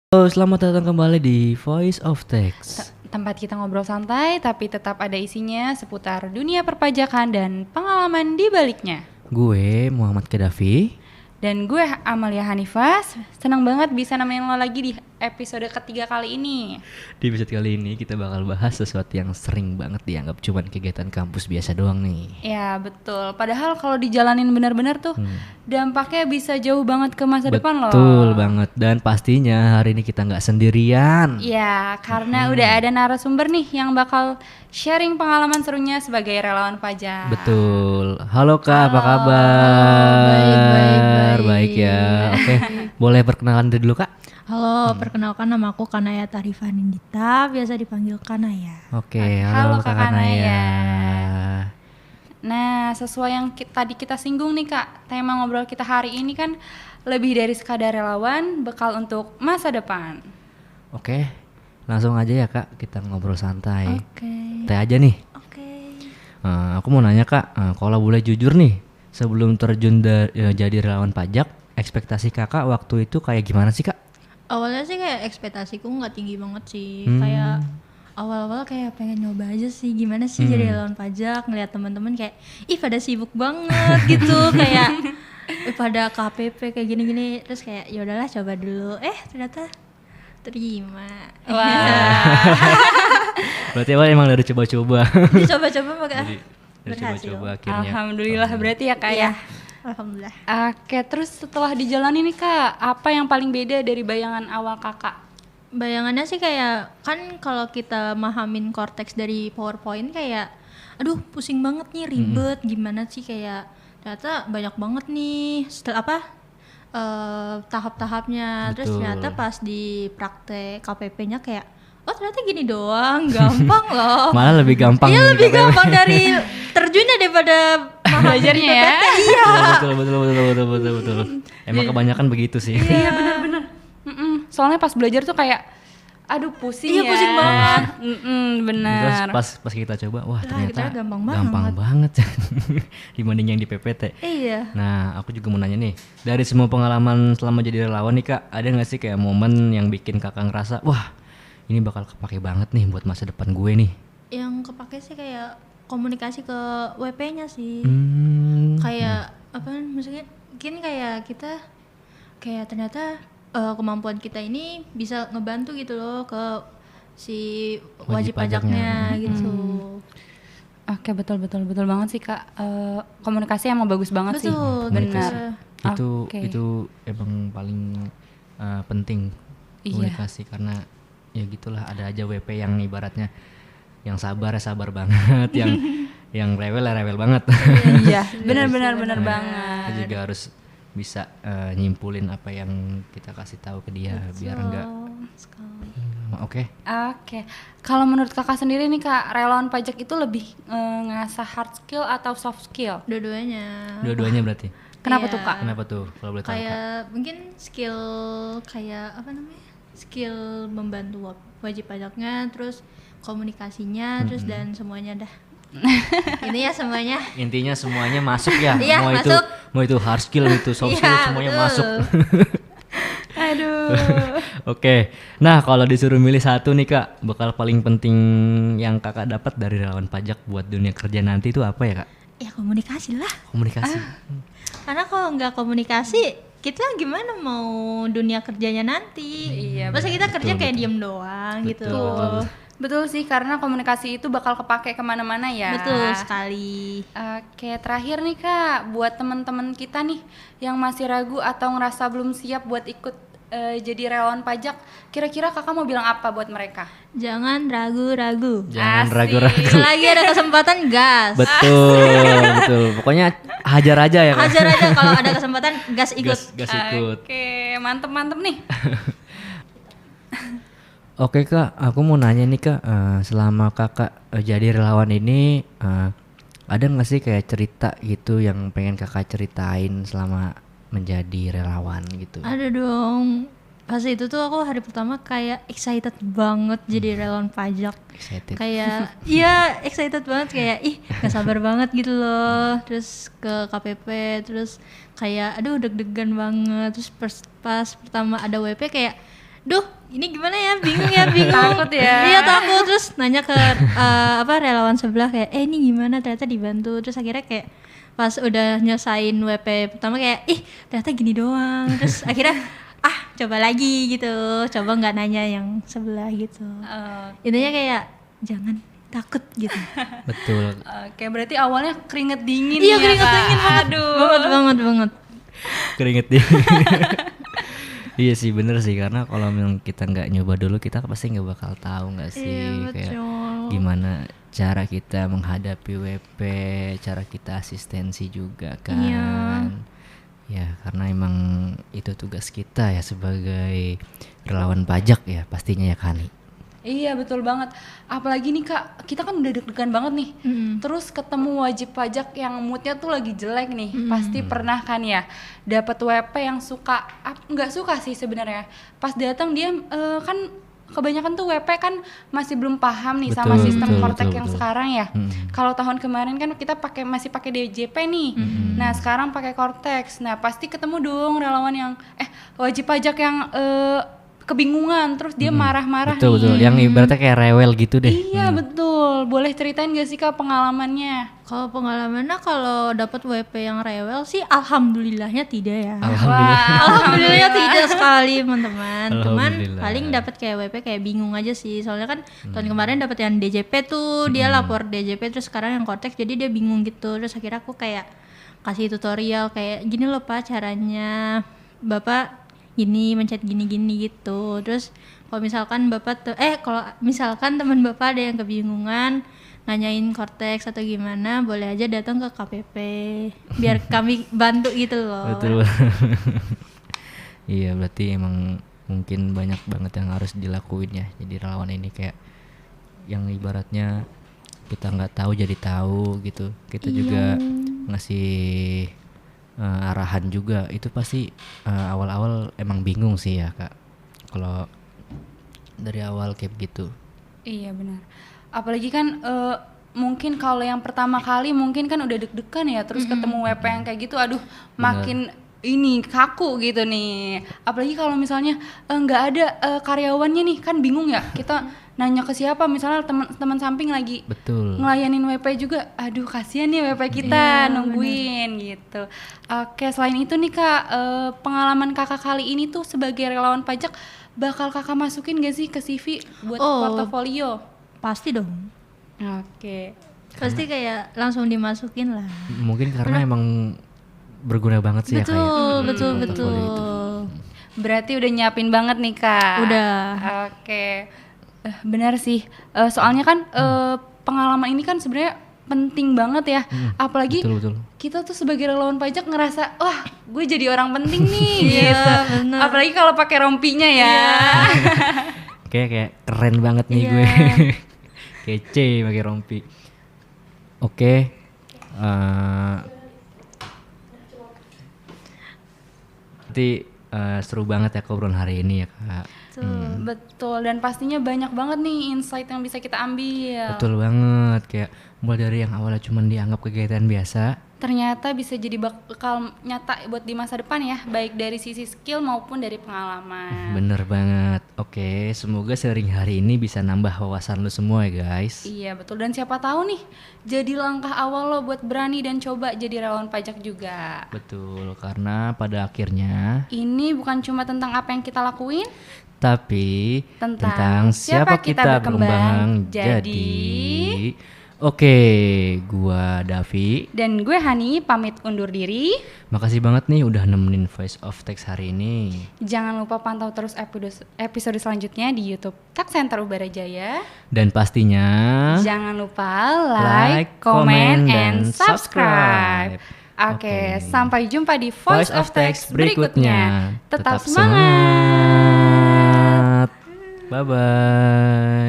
Halo, selamat datang kembali di Voice of Text. Tempat kita ngobrol santai tapi tetap ada isinya seputar dunia perpajakan dan pengalaman di baliknya. Gue Muhammad Kedafi. Dan gue Amalia Hanifah, senang banget bisa nemenin lo lagi di episode ketiga kali ini. Di episode kali ini kita bakal bahas sesuatu yang sering banget dianggap cuman kegiatan kampus biasa doang nih. Ya betul, padahal kalau dijalanin benar-benar tuh dampaknya bisa jauh banget ke masa depan loh. Betul banget, dan pastinya hari ini kita nggak sendirian. Ya, karena udah ada narasumber nih yang bakal sharing pengalaman serunya sebagai relawan pajak. Betul. Halo Kak, apa kabar? Baik ya. Oke, boleh perkenalan dulu Kak? Halo, perkenalkan nama aku Kanaya Tarifanindita, biasa dipanggil Kanaya. Oke, halo Kak Kanaya. Nah, sesuai yang tadi kita singgung nih Kak, tema ngobrol kita hari ini kan lebih dari sekadar relawan, bekal untuk masa depan. Oke, langsung aja ya Kak, kita ngobrol santai. Oke. Santai aja nih. Oke. Aku mau nanya Kak, kalau boleh jujur nih, sebelum terjun jadi relawan pajak, ekspektasi Kakak waktu itu kayak gimana sih Kak? Awalnya sih kayak ekspektasiku nggak tinggi banget sih. Kayak awal-awal kayak pengen nyoba aja sih gimana sih jadi relawan pajak, ngeliat teman-teman kayak ih pada sibuk banget gitu, kayak pada KPP kayak gini-gini, terus kayak ya udahlah coba dulu. Ternyata terima. Wah. Berarti awal emang dari coba-coba. Dicoba-coba pakai Dari berhasil. coba-coba akhirnya. Alhamdulillah berarti ya Kak Iya. ya. Alhamdulillah. Oke, terus setelah dijalani nih Kak, apa yang paling beda dari bayangan awal Kakak? Bayangannya sih kayak kan kalau kita mahamin korteks dari PowerPoint kayak aduh pusing banget nih, ribet gimana sih, kayak ternyata banyak banget nih setelah tahap-tahapnya. Terus Betul. ternyata pas di praktek KPP-nya kayak oh ternyata gini doang, gampang loh. Malah lebih gampang. Iya, lebih KPP. gampang dari terjunnya daripada Belajarnya ya. Iya. Betul. Emang kebanyakan begitu sih. Iya benar-benar. Soalnya pas belajar tuh kayak aduh pusing Iya, ya. pusing banget. Terus Benar. pas kita coba, wah ternyata kita gampang banget dibanding yang di PPT. Iya. Nah, aku juga mau nanya nih, dari semua pengalaman selama jadi relawan nih Kak, ada nggak sih kayak momen yang bikin Kakak ngerasa, wah ini bakal kepake banget nih buat masa depan gue nih? Yang kepake sih kayak komunikasi ke WP-nya sih. Kayak apa maksudnya mungkin kayak kita kayak ternyata kemampuan kita ini bisa ngebantu gitu loh ke si wajib pajaknya gitu. Oke, betul banget sih Kak. Komunikasi emang bagus banget sih. Betul, Benar. Itu emang paling penting, komunikasi. Karena ya gitulah, ada aja WP yang ibaratnya yang sabar ya sabar banget, yang rewel ya rewel banget. Iya, benar banget. Kita juga harus bisa nyimpulin apa yang kita kasih tahu ke dia. Biar enggak. Oke. Kalau menurut Kakak sendiri nih Kak, relawan pajak itu lebih ngasah hard skill atau soft skill? Dua-duanya. Dua-duanya berarti. Kenapa Iya. tuh Kak? Kenapa tuh kalau boleh tahu Kak? Kayak mungkin skill kayak apa namanya? Skill membantu wajib pajaknya, terus komunikasinya, terus dan semuanya dah. Ini ya semuanya. Intinya semuanya masuk ya. Iya, masuk. Mau itu hard skill, itu soft skill, Iya, semuanya betul. masuk. Aduh. Oke. Nah, kalau disuruh milih satu nih Kak, bakal paling penting yang Kakak dapat dari relawan pajak buat dunia kerja nanti itu apa ya Kak? Ya komunikasi lah. Komunikasi. Karena kalau nggak komunikasi, kita gimana mau dunia kerjanya nanti? Iya, Masa kita kerja kayak betul. diem doang gitu. Betul. Betul sih, karena komunikasi itu bakal kepake kemana-mana ya. Betul sekali. Oke, terakhir nih Kak, buat teman-teman kita nih yang masih ragu atau ngerasa belum siap buat ikut jadi relawan pajak, kira-kira Kakak mau bilang apa buat mereka? Jangan ragu-ragu. Jangan Asik. ragu-ragu. Selagi ada kesempatan gas. Betul. Pokoknya hajar aja ya Kak. Hajar aja kalau ada kesempatan gas ikut. Gas ikut. Oke, mantep nih. Oke Kak, aku mau nanya nih Kak, selama Kakak jadi relawan ini, ada nggak sih kayak cerita gitu yang pengen Kakak ceritain selama menjadi relawan gitu? Ada dong. Pas itu tuh aku hari pertama kayak excited banget jadi relawan pajak. Excited. Kayak iya excited banget, kayak ih gak sabar banget gitu loh. Terus ke KPP, terus kayak aduh deg-degan banget. Terus pas pertama ada WP kayak duh ini gimana ya, bingung ya, bingung. Takut ya? Iya takut, terus nanya ke relawan sebelah kayak ini gimana, ternyata dibantu. Terus akhirnya kayak pas udah nyesain WP pertama kayak ternyata gini doang. Terus akhirnya coba lagi gitu, coba nggak nanya yang sebelah gitu. Intinya kayak jangan takut gitu. Betul. Oke, berarti awalnya keringet dingin Iya ya, keringet Kak? dingin banget. Banget. Keringet dia. Iya sih bener sih, karena kalau memang kita nggak nyoba dulu kita pasti nggak bakal tahu nggak sih kayak gimana cara kita menghadapi WP, cara kita asistensi juga kan. Ya karena emang itu tugas kita ya sebagai relawan pajak ya pastinya ya Kani. Iya betul banget. Apalagi nih Kak, kita kan udah deg-degan banget nih. Terus ketemu wajib pajak yang moodnya tuh lagi jelek nih. Pasti pernah kan ya dapat WP yang suka, nggak suka sih sebenarnya. Pas datang dia kan kebanyakan tuh WP kan masih belum paham nih sama sistem Kortek yang sekarang ya. Kalau tahun kemarin kan kita masih pakai DJP nih. Nah sekarang pakai Kortex. Nah pasti ketemu dong relawan yang wajib pajak yang kebingungan, terus dia marah-marah nih. Betul, yang ibaratnya kayak rewel gitu deh. Iya betul. Boleh ceritain gak sih Kak pengalamannya? Kalau pengalamannya kalau dapat WP yang rewel sih alhamdulillahnya tidak ya. Alhamdulillahnya tidak sekali teman-teman. Cuman paling dapat kayak WP kayak bingung aja sih. Soalnya kan tahun kemarin dapat yang DJP tuh, dia lapor DJP, terus sekarang yang Kortex jadi dia bingung gitu. Terus akhirnya aku kayak kasih tutorial kayak gini loh Pak caranya. Bapak gini mencet gini-gini gitu. Terus kalau misalkan kalau misalkan teman Bapak ada yang kebingungan nanyain Kortex atau gimana, boleh aja datang ke KPP biar kami bantu gitu loh. Betul. Iya, berarti emang mungkin banyak banget yang harus dilakuin ya. Jadi relawan ini kayak yang ibaratnya kita nggak tahu jadi tahu gitu. Kita juga ngasih arahan juga. Itu pasti awal-awal emang bingung sih ya Kak kalau dari awal kayak gitu. Iya benar. Apalagi kan mungkin kalau yang pertama kali mungkin kan udah deg-degan ya, terus ketemu WP yang kayak gitu, aduh makin ini kaku gitu nih. Apalagi kalau misalnya nggak ada karyawannya nih, kan bingung ya kita nanya ke siapa, misalnya teman samping lagi ngelayanin WP juga, aduh kasihan nih WP kita nungguin gitu. Oke, selain itu nih Kak, pengalaman Kakak kali ini tuh sebagai relawan pajak bakal Kakak masukin gak sih ke CV buat portofolio? Pasti dong. Oke. Pasti kayak langsung dimasukin lah. Mungkin karena emang berguna banget sih betul, ya Kak. Betul. Berarti udah nyiapin banget nih Kak. Udah. Oke. Benar sih. Soalnya kan pengalaman ini kan sebenarnya penting banget ya. Apalagi betul. Kita tuh sebagai relawan pajak ngerasa wah gue jadi orang penting nih gitu. Apalagi kalau pakai rompinya ya. Kayak keren banget nih gue. Kece pakai rompi. Oke. Nanti seru banget ya obrolan hari ini ya Kak. Betul, dan pastinya banyak banget nih insight yang bisa kita ambil. Betul banget, kayak mulai dari yang awalnya cuma dianggap kegiatan biasa, ternyata bisa jadi bakal nyata buat di masa depan ya, baik dari sisi skill maupun dari pengalaman. Bener banget. Oke, semoga sharing hari ini bisa nambah wawasan lu semua ya guys. Iya betul, dan siapa tahu nih jadi langkah awal lo buat berani dan coba jadi relawan pajak juga. Betul, karena pada akhirnya ini bukan cuma tentang apa yang kita lakuin, tapi tentang siapa kita berkembang jadi. Oke, gua Davi dan gue Hani pamit undur diri. Makasih banget nih udah nemenin Voice of Tax hari ini. Jangan lupa pantau terus episode selanjutnya di YouTube Tax Center Ubara Jaya. Dan pastinya jangan lupa like, comment, and subscribe. Oke, sampai jumpa di Voice of Tax berikutnya. Tetap semangat. Bye-bye.